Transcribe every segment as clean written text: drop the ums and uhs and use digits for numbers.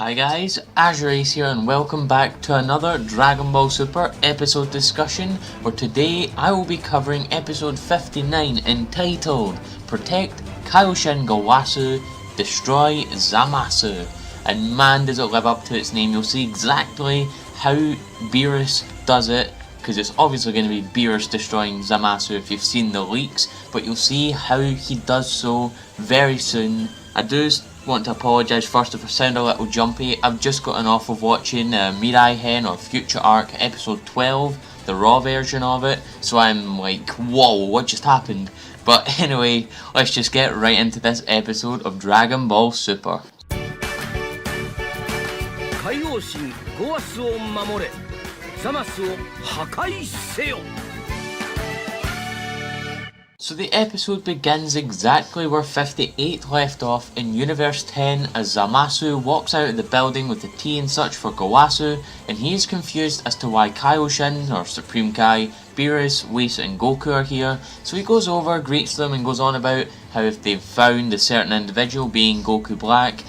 Hi guys, AzureAce here and welcome back to another Dragon Ball Super episode discussion, where today I will be covering episode 59 entitled Protect Kaioshin Gowasu, Destroy Zamasu. And man, does it live up to its name. You'll see exactly how Beerus does it, because it's obviously going to be Beerus destroying Zamasu if you've seen the leaks, but you'll see how he does so very soon. I do want to apologise first if I sound a little jumpy. I've just gotten off of watching Mirai Hen or Future Arc episode 12, the raw version of it, so I'm like, whoa, what just happened? But anyway, let's just get right into this episode of Dragon Ball Super. Kaioshin Gowasuを守れ、Zamasuを破壊せよ。 So the episode begins exactly where 58 left off in Universe 10 as Zamasu walks out of the building with the tea and such for Gowasu, and he is confused as to why Kaioshin, or Supreme Kai, Beerus, Whis and Goku are here. So he goes over, greets them and goes on about how if they've found a certain individual, being Goku Black,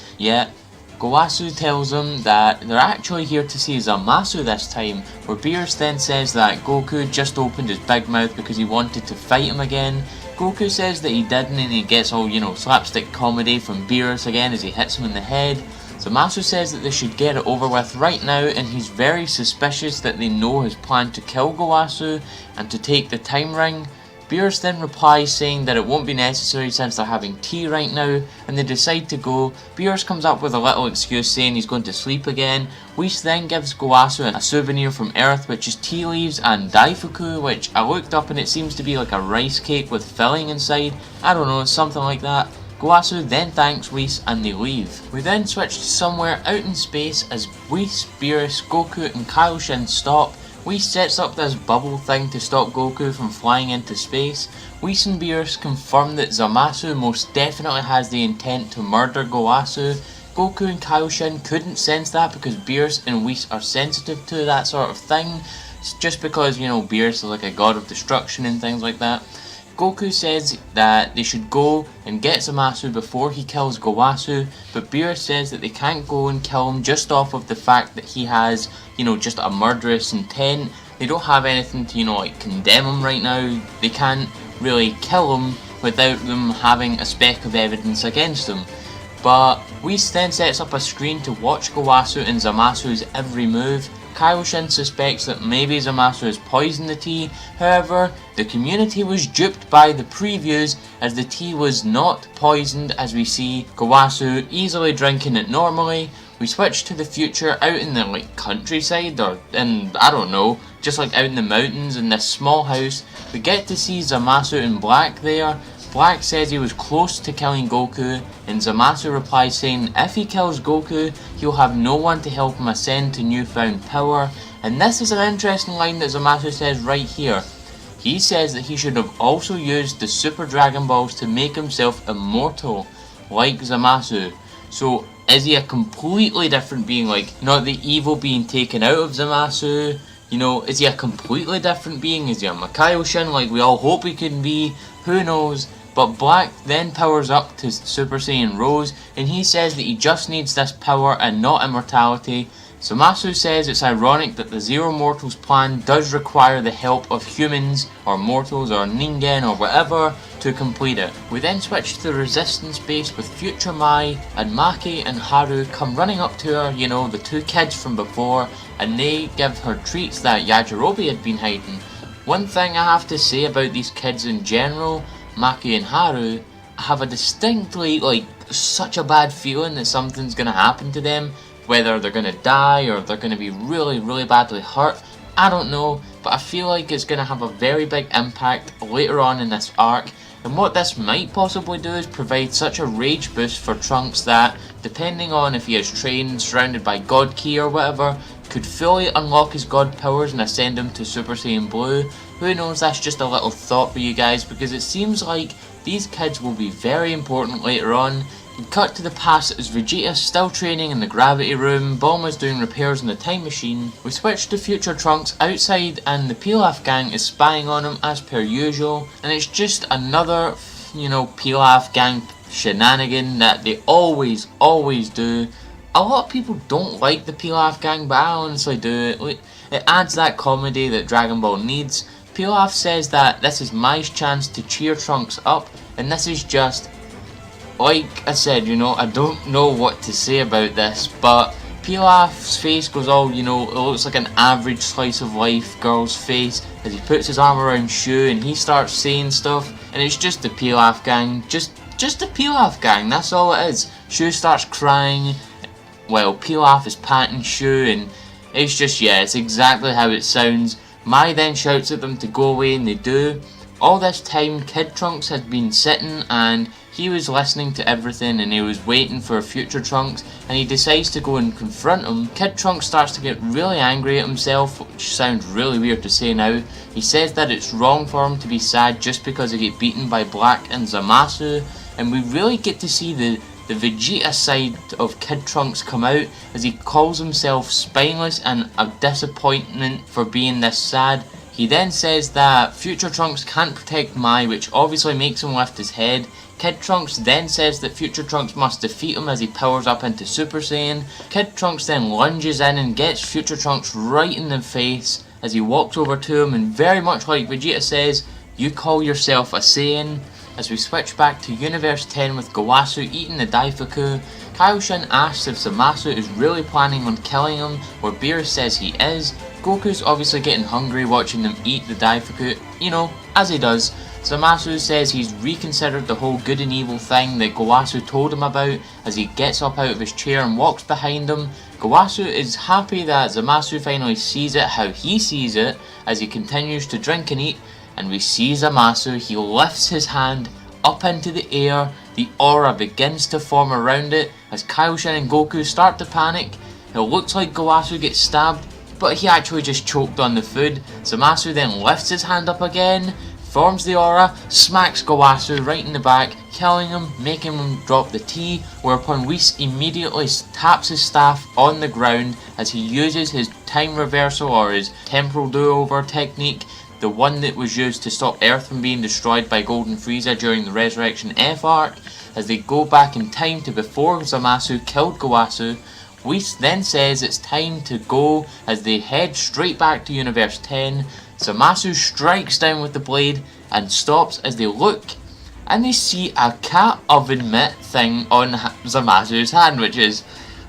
Gowasu tells them that they're actually here to see Zamasu this time, where Beerus then says that Goku just opened his big mouth because he wanted to fight him again. Goku says that he didn't, and he gets all, slapstick comedy from Beerus again as he hits him in the head. Zamasu says that they should get it over with right now, and he's very suspicious that they know his plan to kill Gowasu and to take the time ring. Beerus then replies saying that it won't be necessary since they're having tea right now, and they decide to go. Beerus comes up with a little excuse saying he's going to sleep again. Whis then gives Gowasu a souvenir from Earth, which is tea leaves and daifuku, which I looked up and it seems to be like a rice cake with filling inside. I don't know, something like that. Gowasu then thanks Whis and they leave. We then switch to somewhere out in space as Whis, Beerus, Goku and Kaioshin stop. Whis sets up this bubble thing to stop Goku from flying into space. Whis and Beerus confirm that Zamasu most definitely has the intent to murder Gowasu. Goku and Kaioshin couldn't sense that because Beerus and Whis are sensitive to that sort of thing, just because, Beerus is like a god of destruction and things like that. Goku says that they should go and get Zamasu before he kills Gowasu, but Beerus says that they can't go and kill him just off of the fact that he has, just a murderous intent. They don't have anything to, condemn him right now. They can't really kill him without them having a speck of evidence against him. But Whis then sets up a screen to watch Gowasu and Zamasu's every move. Kaioshin suspects that maybe Zamasu has poisoned the tea. However, the community was duped by the previews as the tea was not poisoned, as we see Gowasu easily drinking it normally. We switch to the future out in the countryside, or in, I don't know, just out in the mountains in this small house. We get to see Zamasu and Black there. Black says he was close to killing Goku, and Zamasu replies saying if he kills Goku, he'll have no one to help him ascend to newfound power. And this is an interesting line that Zamasu says right here. He says that he should have also used the Super Dragon Balls to make himself immortal, like Zamasu. So is he a completely different being, not the evil being taken out of Zamasu? Is he a completely different being? Is he a Kaioshin like we all hope he can be? Who knows? But Black then powers up to Super Saiyan Rose, and he says that he just needs this power and not immortality. Zamasu says it's ironic that the Zero Mortals plan does require the help of humans, or mortals, or ningen, or whatever, to complete it. We then switch to the Resistance base with Future Mai, and Maki and Haru come running up to her, the two kids from before, and they give her treats that Yajirobe had been hiding. One thing I have to say about these kids in general, Maki and Haru, I have a distinctly, such a bad feeling that something's gonna happen to them. Whether they're gonna die or they're gonna be really, really badly hurt, I don't know, but I feel like it's gonna have a very big impact later on in this arc. And what this might possibly do is provide such a rage boost for Trunks that, depending on if he is trained, surrounded by God Ki or whatever, could fully unlock his God powers and ascend him to Super Saiyan Blue. Who knows, that's just a little thought for you guys, because it seems like these kids will be very important later on. We cut to the past as Vegeta's still training in the gravity room, Bulma's doing repairs on the time machine. We switch to Future Trunks outside and the Pilaf gang is spying on him as per usual, and it's just another, Pilaf gang shenanigan that they always do. a lot of people don't like the Pilaf gang, but I honestly do. It adds that comedy that Dragon Ball needs. Pilaf says that this is my chance to cheer Trunks up, and this is just, like I said, you know, I don't know what to say about this, but Pilaf's face goes all, you know, it looks like an average slice of life girl's face as he puts his arm around Shu and he starts saying stuff, and it's just the Pilaf gang, just the Pilaf gang, that's all it is. Shu starts crying while Pilaf is patting Shu, and it's just, yeah, it's exactly how it sounds. Mai then shouts at them to go away, and they do. All this time, Kid Trunks has been sitting and he was listening to everything, and he was waiting for future Trunks, and he decides to go and confront him. Kid Trunks starts to get really angry at himself, which sounds really weird to say now. He says that it's wrong for him to be sad just because he get beaten by Black and Zamasu, and we really get to see the Vegeta side of Kid Trunks come out as he calls himself spineless and a disappointment for being this sad. He then says that future Trunks can't protect Mai, which obviously makes him lift his head. Kid Trunks then says that future Trunks must defeat him as he powers up into Super Saiyan. Kid Trunks then lunges in and gets future Trunks right in the face as he walks over to him, and very much like Vegeta says, "You call yourself a Saiyan?" As we switch back to Universe 10 with Gowasu eating the Daifuku, Kaioshin asks if Zamasu is really planning on killing him, where Beerus says he is. Goku's obviously getting hungry watching them eat the Daifuku, you know, as he does. Zamasu says he's reconsidered the whole good and evil thing that Gowasu told him about as he gets up out of his chair and walks behind him. Gowasu is happy that Zamasu finally sees it how he sees it as he continues to drink and eat, and we see Zamasu, he lifts his hand up into the air, the aura begins to form around it as Kaioshin and Goku start to panic. It looks like Gowasu gets stabbed, but he actually just choked on the food. Zamasu then lifts his hand up again, forms the aura, smacks Gowasu right in the back, killing him, making him drop the tea, whereupon Whis immediately taps his staff on the ground as he uses his time reversal or his temporal do-over technique, the one that was used to stop Earth from being destroyed by Golden Frieza during the Resurrection F arc, as they go back in time to before Zamasu killed Gowasu. Whis then says it's time to go as they head straight back to Universe 10. Zamasu strikes down with the blade and stops as they look and they see a cat oven mitt thing on Zamasu's hand, which is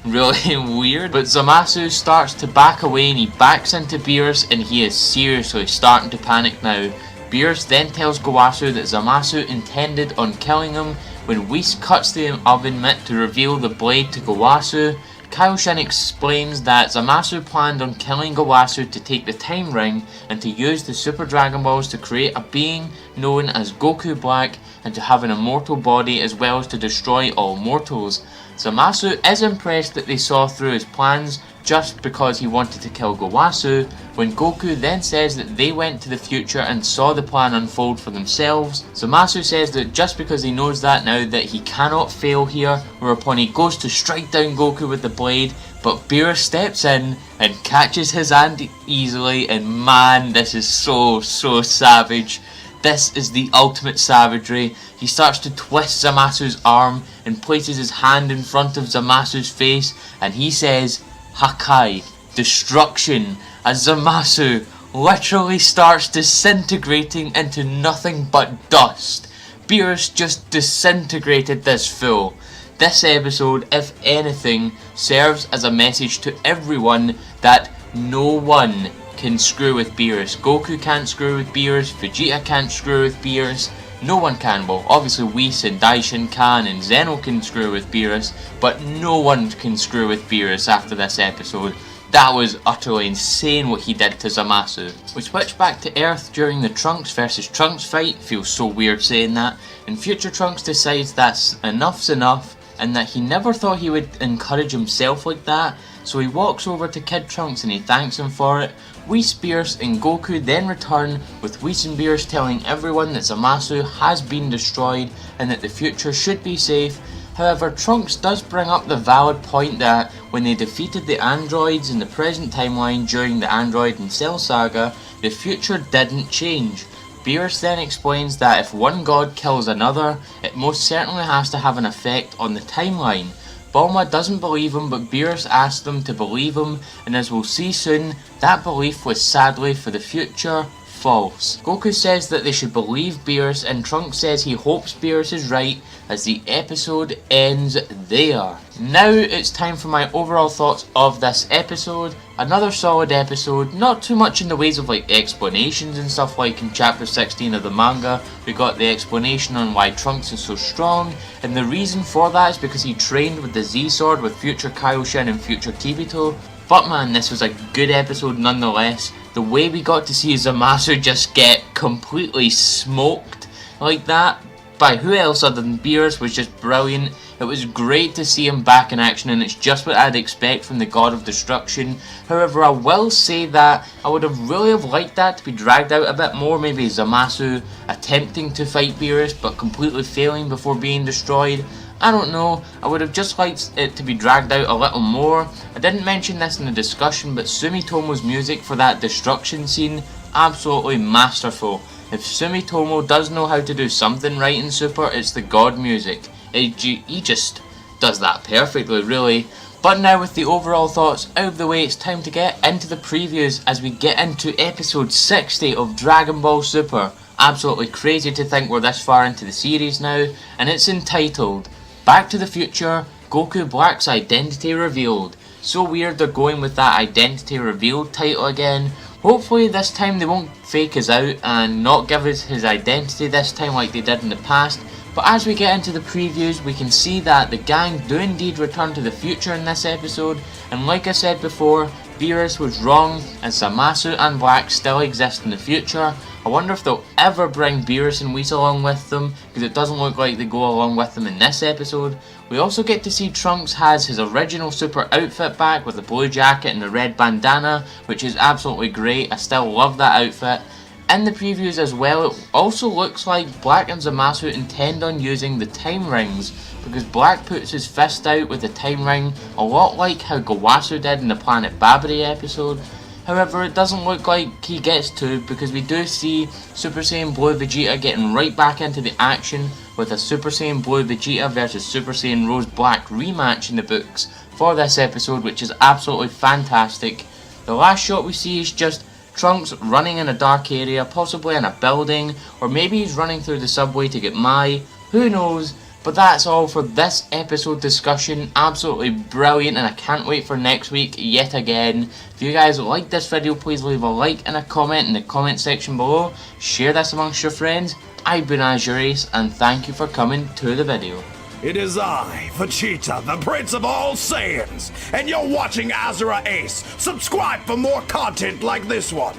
really weird. But Zamasu starts to back away and he backs into Beerus, and he is seriously starting to panic now. Beerus then tells Gowasu that Zamasu intended on killing him when Whis cuts the oven mitt to reveal the blade to Gowasu. Kaioshin explains that Zamasu planned on killing Gowasu to take the time ring and to use the Super Dragon Balls to create a being known as Goku Black and to have an immortal body as well as to destroy all mortals. Zamasu is impressed that they saw through his plans just because he wanted to kill Gowasu, when Goku then says that they went to the future and saw the plan unfold for themselves. Zamasu says that just because he knows that now that he cannot fail here, whereupon he goes to strike down Goku with the blade, but Beerus steps in and catches his hand easily, and man, this is so savage. This is the ultimate savagery. He starts to twist Zamasu's arm and places his hand in front of Zamasu's face, and he says, "Hakai, destruction," as Zamasu literally starts disintegrating into nothing but dust. Beerus just disintegrated this fool. This episode, if anything, serves as a message to everyone that no one can screw with Beerus. Goku can't screw with Beerus, Vegeta can't screw with Beerus, no one can. Well, obviously Whis and Daishin can, and Zeno can screw with Beerus, but no one can screw with Beerus after this episode. That was utterly insane what he did to Zamasu. We switch back to Earth during the Trunks versus Trunks fight. Feels so weird saying that. And future Trunks decides that's enough's enough, and that he never thought he would encourage himself like that. So he walks over to Kid Trunks and he thanks him for it. Whis, Beerus and Goku then return, with Whis and Beerus telling everyone that Zamasu has been destroyed and that the future should be safe. However, Trunks does bring up the valid point that when they defeated the androids in the present timeline during the Android and Cell saga, the future didn't change. Beerus then explains that if one god kills another, it most certainly has to have an effect on the timeline. Bulma doesn't believe him, but Beerus asks them to believe him, and as we'll see soon, that belief was sadly for the future false. Goku says that they should believe Beerus, and Trunks says he hopes Beerus is right as the episode ends there. Now it's time for my overall thoughts of this episode. Another solid episode, not too much in the ways of like explanations and stuff like in chapter 16 of the manga. We got the explanation on why Trunks is so strong, and the reason for that is because he trained with the Z-Sword with future Kaioshin and future Kibito. But man, this was a good episode nonetheless. The way we got to see Zamasu just get completely smoked like that by who else other than Beerus was just brilliant. It was great to see him back in action, and it's just what I'd expect from the God of Destruction. However, I will say that I would have really liked that to be dragged out a bit more. Maybe Zamasu attempting to fight Beerus but completely failing before being destroyed. I don't know, I would have just liked it to be dragged out a little more. I didn't mention this in the discussion, but Sumitomo's music for that destruction scene, absolutely masterful. If Sumitomo does know how to do something right in Super, it's the God music. He just does that perfectly, really. But now with the overall thoughts out of the way, it's time to get into the previews as we get into episode 60 of Dragon Ball Super. Absolutely crazy to think we're this far into the series now, and it's entitled Back to the Future, Goku Black's Identity Revealed. So weird they're going with that Identity Revealed title again. Hopefully this time they won't fake us out and not give us his identity this time like they did in the past. But as we get into the previews, we can see that the gang do indeed return to the future in this episode. And like I said before, Beerus was wrong as Zamasu and Black still exist in the future. I wonder if they'll ever bring Beerus and Whis along with them, because it doesn't look like they go along with them in this episode. We also get to see Trunks has his original Super outfit back with the blue jacket and the red bandana, which is absolutely great. I still love that outfit. In the previews as well, it also looks like Black and Zamasu intend on using the time rings, because Black puts his fist out with the time ring, a lot like how Gowasu did in the Planet Babidi episode. However, it doesn't look like he gets to, because we do see Super Saiyan Blue Vegeta getting right back into the action with a Super Saiyan Blue Vegeta versus Super Saiyan Rose Black rematch in the books for this episode, which is absolutely fantastic. The last shot we see is just Trunks running in a dark area, possibly in a building, or maybe he's running through the subway to get Mai, who knows. But that's all for this episode discussion. Absolutely brilliant, and I can't wait for next week yet again. If you guys like this video, please leave a like and a comment in the comment section below. Share this amongst your friends. I've been AzureAce, and thank you for coming to the video. It is I, Vegeta, the Prince of all Saiyans, and you're watching AzureAce. Subscribe for more content like this one.